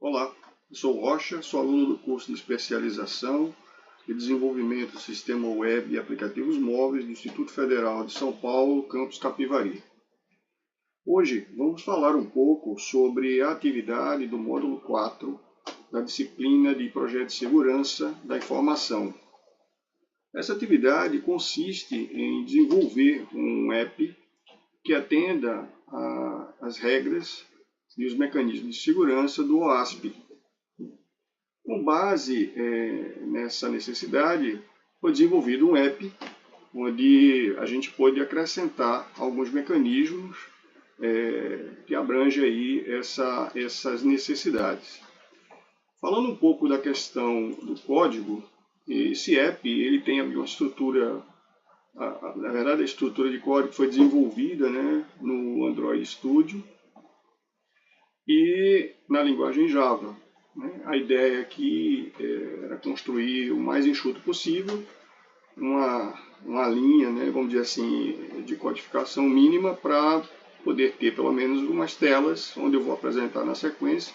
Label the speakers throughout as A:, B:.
A: Olá, eu sou Rocha, sou aluno do curso de especialização e desenvolvimento do sistema web e aplicativos móveis do Instituto Federal de São Paulo, campus Capivari. Hoje vamos falar um pouco sobre a atividade do módulo 4 da disciplina de Projeto de Segurança da Informação. Essa atividade consiste em desenvolver um app que atenda às regras e os mecanismos de segurança do OASP. Com base nessa necessidade, foi desenvolvido um app onde a gente pôde acrescentar alguns mecanismos que abrangem aí essas necessidades. Falando um pouco da questão do código, esse app ele tem uma estrutura, na verdade a estrutura de código foi desenvolvida no Android Studio e na linguagem Java. A ideia aqui era construir o mais enxuto possível, uma linha, vamos dizer assim, de codificação mínima para poder ter pelo menos umas telas, onde eu vou apresentar na sequência,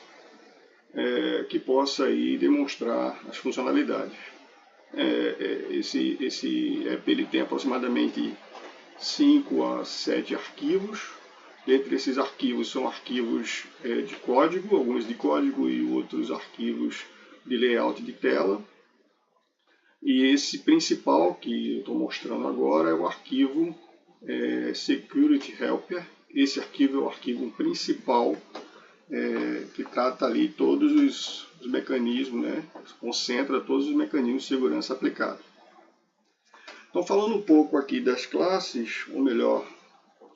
A: que possa aí demonstrar as funcionalidades. Esse app ele tem aproximadamente 5 a 7 arquivos. Dentre esses arquivos são arquivos de código, alguns de código e outros arquivos de layout de tela. E esse principal que eu estou mostrando agora é o arquivo Security Helper. Esse arquivo é o arquivo principal que trata ali todos os mecanismos, concentra todos os mecanismos de segurança aplicados. Então, falando um pouco aqui das classes, ou melhor,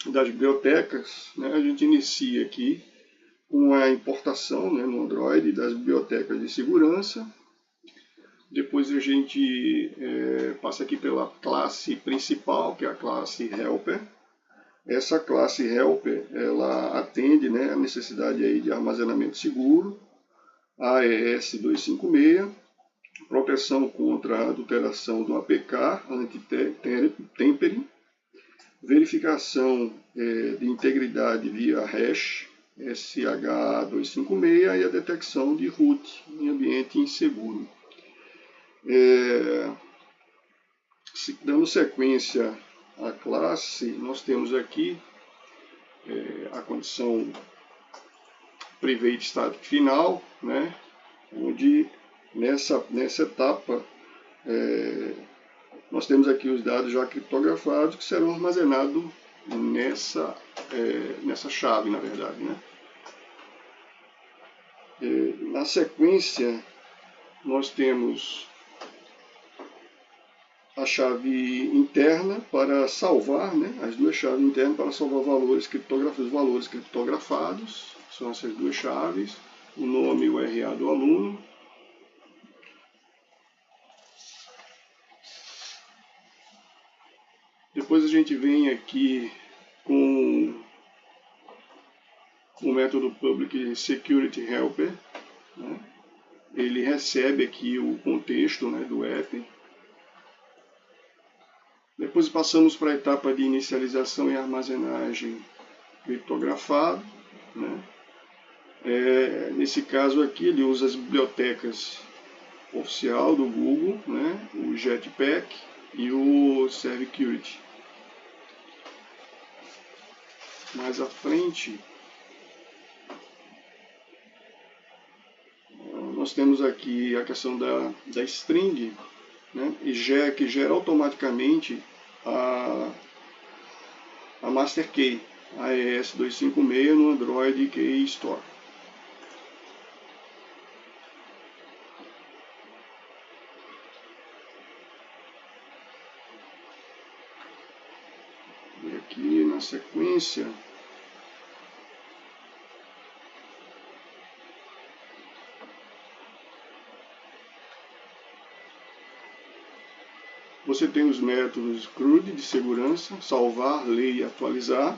A: das bibliotecas, a gente inicia aqui com a importação no Android das bibliotecas de segurança. Depois a gente passa aqui pela classe principal, que é a classe Helper. Essa classe Helper ela atende a necessidade aí de armazenamento seguro, AES 256, proteção contra a adulteração do APK, anti-tampering, verificação de integridade via hash, SHA-256, e a detecção de root em ambiente inseguro. Dando sequência à classe, nós temos aqui a condição private static final, onde nessa etapa nós temos aqui os dados já criptografados que serão armazenados nessa chave, na verdade. Na sequência, nós temos a chave interna para salvar, as duas chaves internas para salvar os valores criptografados, são essas duas chaves, o nome e o RA do aluno. Depois a gente vem aqui com o método Public Security Helper. Ele recebe aqui o contexto do app. Depois passamos para a etapa de inicialização e armazenagem criptografado. Nesse caso aqui ele usa as bibliotecas oficial do Google, o Jetpack e o Security. Mais à frente, nós temos aqui a questão da string, que gera automaticamente a Master Key, AES 256 no Android Key Store. E aqui na sequência, você tem os métodos CRUD de segurança, salvar, ler e atualizar.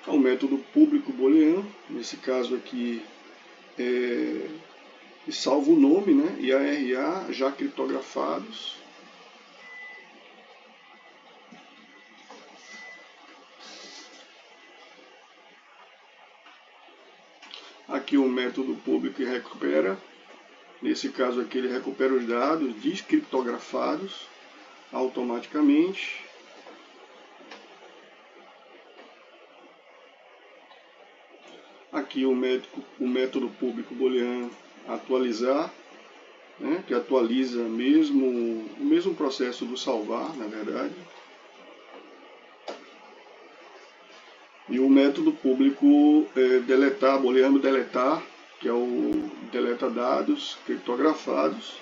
A: O método público booleano, nesse caso aqui, salva o nome e a RA já criptografados. Aqui o método público que recupera. Nesse caso aqui ele recupera os dados descriptografados automaticamente. Aqui o método público booleano atualizar, né, que atualiza o mesmo processo do salvar, na verdade. E o método público deletar, booleano deletar, que é o deleta dados criptografados.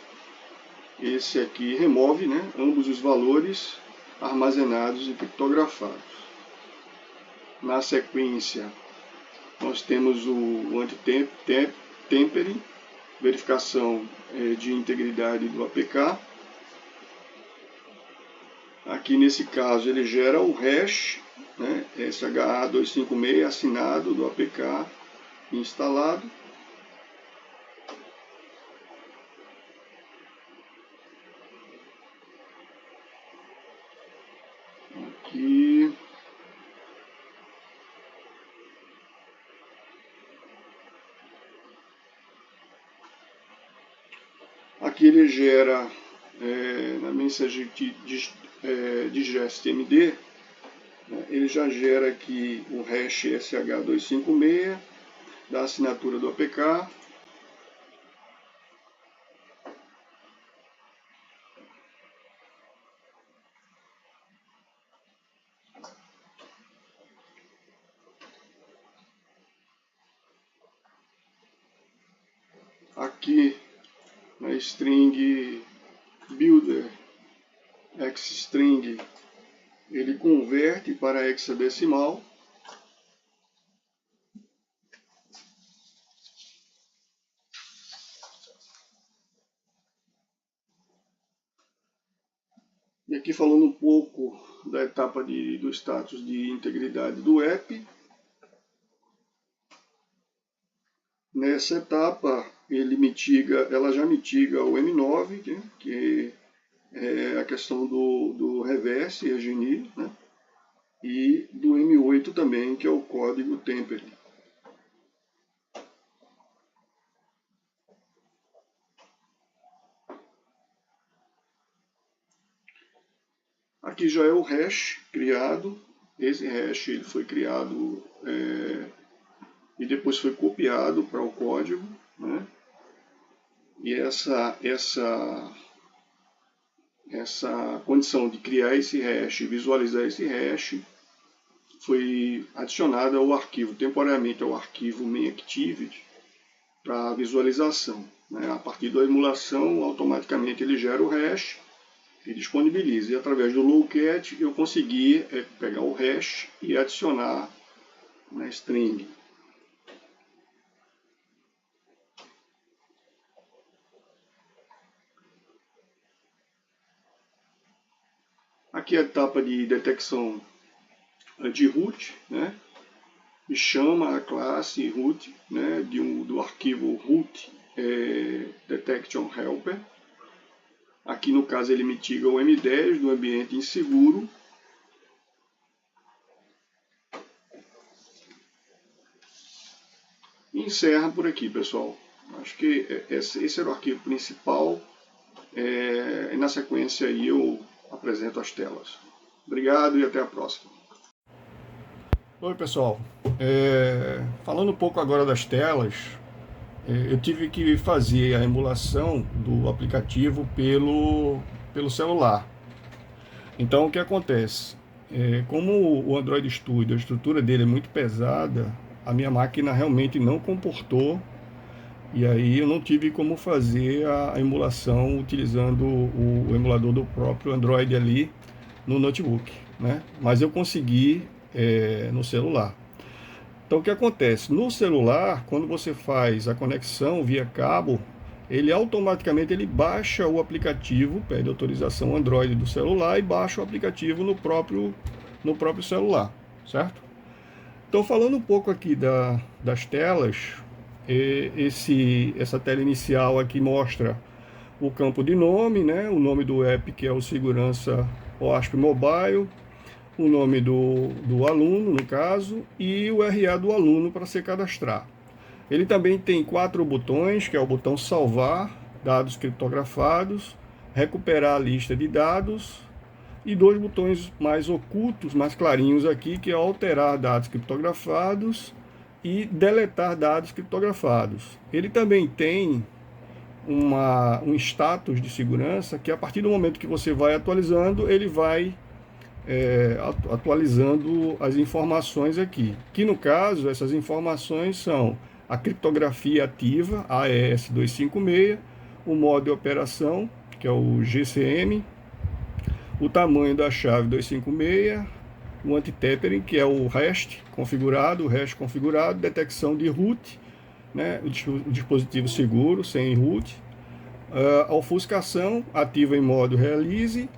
A: Esse aqui remove, né, ambos os valores armazenados e criptografados. Na sequência, nós temos o anti-tempering, verificação de integridade do APK. Aqui nesse caso ele gera o hash, né, SHA-256 assinado do APK instalado. Aqui ele gera na mensagem digestmd, ele já gera aqui o hash SH256 da assinatura do APK. Aqui na string builder xstring ele converte para hexadecimal. E aqui falando um pouco da etapa do status de integridade do app. Nessa etapa ela já mitiga o M9, que é a questão do reverse EGNI, né? E do M8 também, que é o código tempering. Aqui já é o hash criado. Esse hash ele foi criado e depois foi copiado para o código, né? E essa condição de criar esse hash e visualizar esse hash foi adicionada ao arquivo, temporariamente ao arquivo mainActivity para visualização, né? A partir da emulação, automaticamente ele gera o hash e disponibiliza. E através do lowcat eu consegui pegar o hash e adicionar na string. Aqui a etapa de detecção de root, né? E chama a classe root, né, do arquivo root detection helper. Aqui no caso ele mitiga o M10 do ambiente inseguro. E encerra por aqui, pessoal. Acho que esse era o arquivo principal. E na sequência aí eu apresento as telas. Obrigado e até a próxima. Oi, pessoal. Falando um pouco agora das telas, eu tive que fazer a emulação do aplicativo pelo celular. Então, o que acontece? Como o Android Studio, a estrutura dele é muito pesada, a minha máquina realmente não comportou, e aí eu não tive como fazer a emulação utilizando o emulador do próprio Android ali no notebook, né? Mas eu consegui no celular. Então o que acontece? No celular, quando você faz a conexão via cabo, ele automaticamente baixa o aplicativo, pede autorização Android do celular e baixa o aplicativo no próprio celular, certo? Então falando um pouco aqui das telas, essa tela inicial aqui mostra o campo de nome, né? O nome do app, que é o Segurança OASP Mobile, o nome do aluno, no caso, e o RA do aluno para se cadastrar. Ele também tem 4 botões, que é o botão salvar dados criptografados, recuperar a lista de dados, e 2 botões mais ocultos, mais clarinhos aqui, que é alterar dados criptografados e deletar dados criptografados. Ele também tem um status de segurança que, a partir do momento que você vai atualizando, ele vai atualizando as informações aqui. Que no caso, essas informações são a criptografia ativa, AES 256, o modo de operação, que é o GCM, o tamanho da chave 256, o anti-tethering, que é o hash configurado, detecção de root, né, o dispositivo seguro, sem root, a ofuscação ativa em modo release,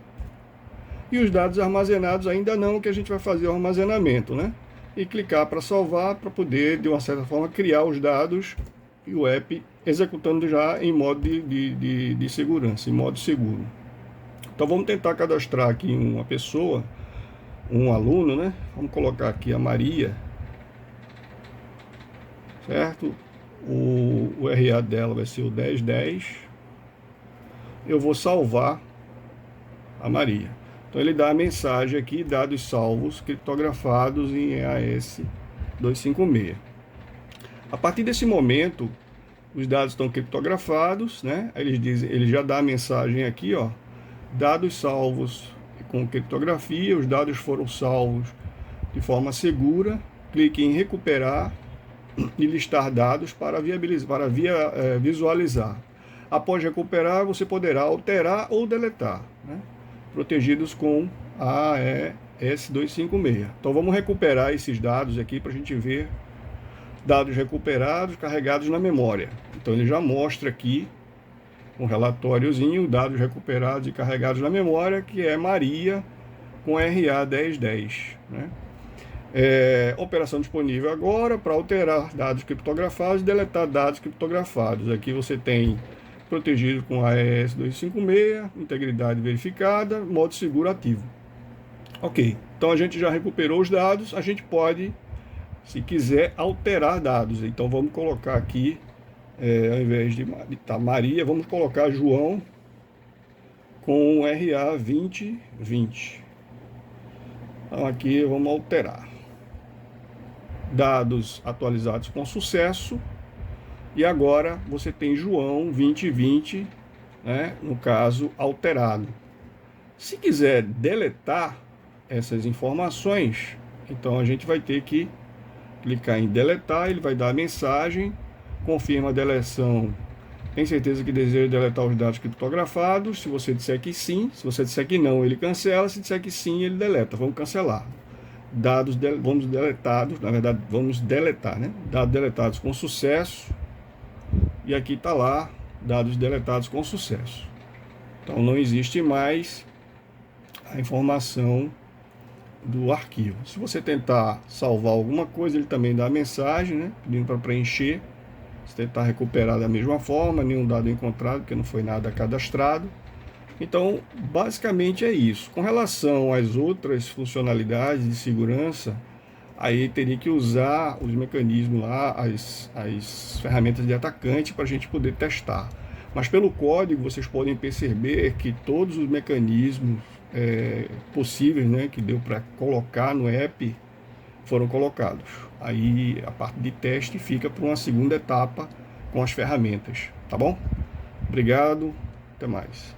A: e os dados armazenados ainda não, que a gente vai fazer o armazenamento, né? E clicar para salvar, para poder, de uma certa forma, criar os dados e o app executando já em modo de segurança, em modo seguro. Então vamos tentar cadastrar aqui uma pessoa, um aluno, né? Vamos colocar aqui a Maria, certo? O RA dela vai ser o 1010. Eu vou salvar a Maria. Então ele dá a mensagem aqui, dados salvos criptografados em EAS 256. A partir desse momento, os dados estão criptografados, né? Ele já dá a mensagem aqui, ó, dados salvos com criptografia, os dados foram salvos de forma segura. Clique em recuperar e listar dados para visualizar. Após recuperar, você poderá alterar ou deletar, né? Protegidos com a AES 256. Então vamos recuperar esses dados aqui para a gente ver dados recuperados, carregados na memória. Então ele já mostra aqui um relatóriozinho, dados recuperados e carregados na memória, que é Maria com RA 1010, né? Operação disponível agora para alterar dados criptografados e deletar dados criptografados. Aqui você tem protegido com a AES 256, integridade verificada, modo seguro ativo. Ok, então a gente já recuperou os dados, a gente pode, se quiser, alterar dados. Então vamos colocar aqui, ao invés de Maria, vamos colocar João com RA 2020. Então aqui vamos alterar. Dados atualizados com sucesso. E agora você tem João 2020, né, no caso, alterado. Se quiser deletar essas informações, então a gente vai ter que clicar em deletar, ele vai dar a mensagem, confirma a deleção, tem certeza que deseja deletar os dados criptografados. Se você disser que sim, se você disser que não, ele cancela, se disser que sim, ele deleta. Vamos cancelar. Dados vamos deletados, na verdade vamos deletar, né? Dados deletados com sucesso. E aqui está lá, dados deletados com sucesso. Então não existe mais a informação do arquivo. Se você tentar salvar alguma coisa, ele também dá a mensagem, né, pedindo para preencher. Se tentar recuperar da mesma forma, nenhum dado encontrado, porque não foi nada cadastrado. Então, basicamente é isso. Com relação às outras funcionalidades de segurança, aí teria que usar os mecanismos lá, as ferramentas de atacante, para a gente poder testar. Mas pelo código vocês podem perceber que todos os mecanismos possíveis, né, que deu para colocar no app, foram colocados. Aí a parte de teste fica para uma segunda etapa com as ferramentas, tá bom? Obrigado, até mais.